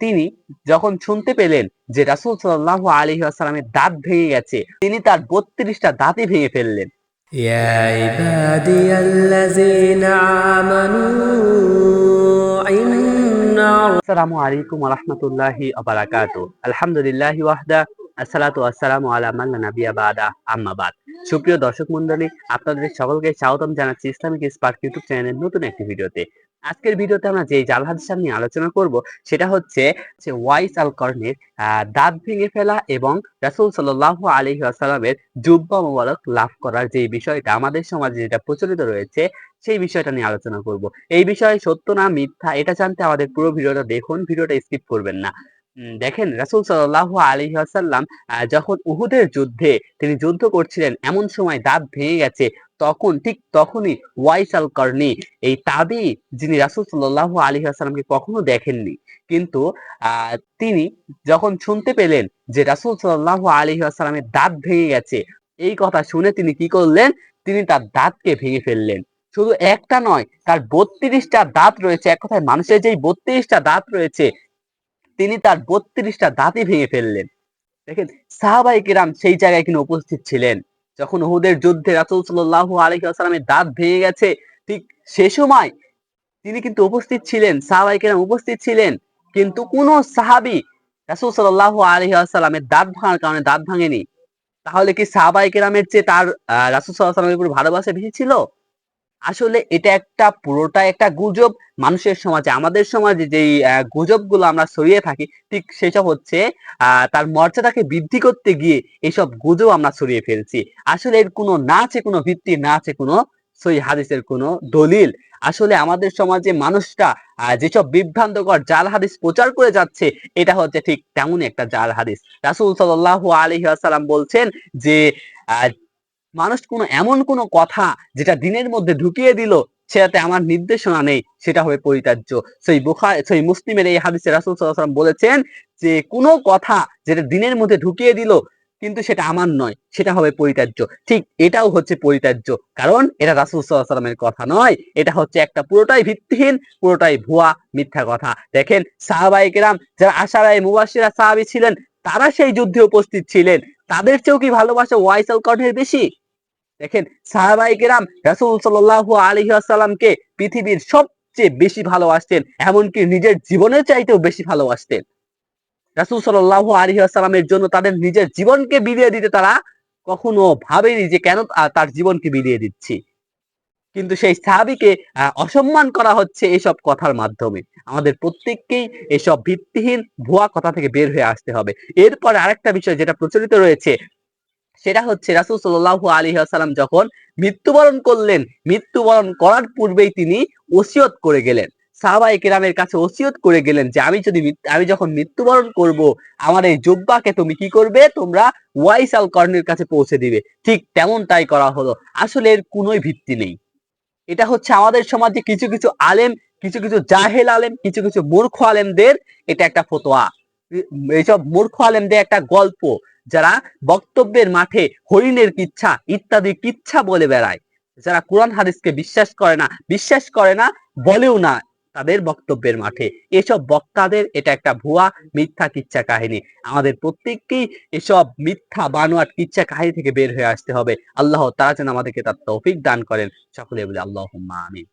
তিনি যখন শুনতে পেলেন যে রাসূল সাল্লাল্লাহু আলাইহি ওয়াসাল্লামের দাঁত ভেঙে গেছে, তিনি তার ৩২টা দাঁতই ভেঙে ফেললেন। يا عبادي الذين آمنوا إن আসসালামু আলাইকুম ওয়া রাহমাতুল্লাহি ওয়া বারাকাতুহু। আলহামদুলিল্লাহি ওয়াহদা, আসসালাতু ওয়াসসালামু আলা মান লা নাবিয়্যা বা'দা, আম্মা বাদ। সুপ্রিয় দর্শক মণ্ডলী, আপনাদের সকলকে স্বাগতম জানাচ্ছি ইসলামিক স্পার্ক ইউটিউব চ্যানেলের নতুন একটি ভিডিওতে। আজকের ভিডিওতে আমরা যে জাল হাদিস নিয়ে আলোচনা করব সেটা হচ্ছে ওয়াইস আল কর্ণের দাঁত ভেঙে ফেলা এবং রাসূল সাল্লাল্লাহু আলাইহি ওয়াসাল্লামের জুব্বা মোবারক লাভ করার যে বিষয়টা আমাদের সমাজে যেটা প্রচলিত রয়েছে সেই বিষয়টা নিয়ে আলোচনা করব। এই বিষয়ে সত্য না মিথ্যা এটা জানতে আমাদের পুরো ভিডিওটা দেখুন, ভিডিওটা স্কিপ করবেন না। দেখেন রাসূল সাল্লাল্লাহু আলাইহি ওয়াসাল্লাম যখন উহুদের যুদ্ধে তিনি যুদ্ধ করছিলেন, এমন সময় দাঁত ভেঙে গেছে, ঠিক তখনই ওয়াইস আল কর্ণী, এই তাবী, যিনি রাসূল সাল্লাল্লাহু আলাইহি ওয়াসাল্লামকে কখনো দেখেননি, কিন্তু তিনি যখন শুনতে পেলেন যে রাসূল সাল্লাল্লাহু আলাইহি ওয়াসাল্লামের দাঁত ভেঙে গেছে, এই কথা শুনে তিনি কি করলেন? তিনি তার দাঁতকে ভেঙে ফেললেন। শুধু একটা নয়, তার ৩২টা দাঁত রয়েছে। এক কথায় মানুষের যেই ৩২টা দাঁত রয়েছে, তিনি তার ৩২টা দাঁতই ভেঙে ফেললেন। দেখেন সাহাবায়ে কেরাম সেই জায়গায় কিন্তু উপস্থিত ছিলেন। যখন উহুদের যুদ্ধে রাসূল সাল্লাল্লাহু আলাইহি ওয়াসাল্লামের দাঁত ভেঙে গেছে, ঠিক সে সময় তিনি কিন্তু উপস্থিত ছিলেন, সাহাবায়ে কেরাম উপস্থিত ছিলেন। কিন্তু কোন সাহাবী রাসূল সাল্লাল্লাহু আলাইহি ওয়াসাল্লামের দাঁত ভাঙার কারণে দাঁত ভাঙেনি। তাহলে কি সাহাবায়ে কেরামের চেয়ে তার রাসূল সাল্লাল্লাহু আলাইহি ওয়াসাল্লামের উপর ভালোবাসা বেশি ছিল? আসলে এটা পুরোটাই একটা গুজব। মানুষের সমাজে, আমাদের সমাজে যেই গুজবগুলো আমরা ছড়িয়ে থাকি, ঠিক সেসব হচ্ছে তার মর্যাদাকে বৃদ্ধি করতে গিয়ে এসব গুজব আমরা ছড়িয়ে ফেলছি। আসলে এর কোনো না আছে কোনো ভিত্তি, না আছে কোনো সহিহ হাদিসের কোনো দলিল। আসলে আমাদের সমাজে মানুষরা যেসব বিভ্রান্তকর জাল হাদিস প্রচার করে যাচ্ছে, এটা হচ্ছে ঠিক তেমনই একটা জাল হাদিস। রাসূল সাল্লাল্লাহু আলাইহি ওয়াসাল্লাম বলছেন যে মানুষ এমন কোনো কথা যেটা দিনের মধ্যে ঢুকিয়ে দিল, সেটাতে আমার নির্দেশনা নেই, সেটা হবে পরিত্যাজ্য। সহিহ মুসলিমের এই হাদিসে রাসূল সাল্লাল্লাহু আলাইহি ওয়াসাল্লাম বলেছেন যে কোনো কথা যেটা দিনের মধ্যে ঢুকিয়ে দিল কিন্তু সেটা আমার নয়, সেটা হবে পরিত্যাজ্য। ঠিক এটাও হচ্ছে পরিত্যাজ্য, কারণ এটা রাসূল সাল্লাল্লাহু আলাইহি ওয়াসাল্লামের কথা নয়, এটা হচ্ছে একটা পুরোটাই ভিত্তিহীন, পুরোটাই ভুয়া, মিথ্যা কথা। দেখেন সাহাবায়ে কেরাম যারা আশারায়ে মুবাশশিরা সাহাবী ছিলেন, তারা সেই যুদ্ধে উপস্থিত ছিলেন। তাদের চেয়েও কি ভালোবাসা ওয়াইস আল কর্ণের বেশি? দেখেন সাহাবায়ে কেরাম রাসূল সাল্লাল্লাহু আলাইহি ওয়াসাল্লামকে পৃথিবীর সবচেয়ে বেশি ভালোবাসতেন, এমনকি নিজের জীবনের চাইতেও বেশি ভালোবাসতেন। রাসূল সাল্লাল্লাহু আলাইহি ওয়াসাল্লামের জন্য তাদের নিজের জীবনকে বিলিয়ে দিতে তারা কখনো ভাবেনি যে কেন তার জীবনকে বিলিয়ে দিচ্ছি। কিন্তু সেই সাহাবীকে অসম্মান করা হচ্ছে এসব কথার মাধ্যমে। আমাদের প্রত্যেককেই এসব ভিত্তিহীন ভুয়া কথা থেকে বের হয়ে আসতে হবে। এরপর আরেকটা বিষয় যেটা প্রচলিত রয়েছে, সেটা হচ্ছে রাসূল সাল্লাল্লাহু আলাইহি ওয়াসাল্লাম যখন মৃত্যুবরণ করলেন, মৃত্যুবরণ করার পূর্বেই তিনি ওসিয়ত করে গেলেন। সাহাবায়ে কেরামের কাছে ওসিয়ত করে গেলেন যে আমি যখন মৃত্যুবরণ করব, আমার এই জুব্বাকে তুমি কি করবে? তোমরা ওয়াইস আল কর্ণের কাছে পৌঁছে দিবে। ঠিক তেমনটাই করা হলো। আসলে এর কোনোই ভিত্তি নেই। এটা হচ্ছে আমাদের সমাজে কিছু আলেম, কিছু জাহেল আলেম, কিছু মূর্খ আলেমদের এটা একটা ফতোয়া। এইসব মূর্খ আলেমদের একটা গল্প, যারা বক্তব্যের মাঠে হরিণের কিচ্ছা ইত্যাদি কিচ্ছা বলে বেড়ায়, যারা কোরআন হাদিসকে বিশ্বাস করে না, বলেও না তাদের বক্তব্যের মাঠে। এসব বক্তাদের এটা একটা ভুয়া মিথ্যা কিচ্ছা কাহিনী। আমাদের প্রত্যেককেই এসব মিথ্যা বানোয়াট কিচ্ছা কাহিনী থেকে বের হয়ে আসতে হবে। আল্লাহ তাআলা যেন আমাদেরকে তার তৌফিক দান করেন। সকলে বলি আল্লাহুম্মা আমিন।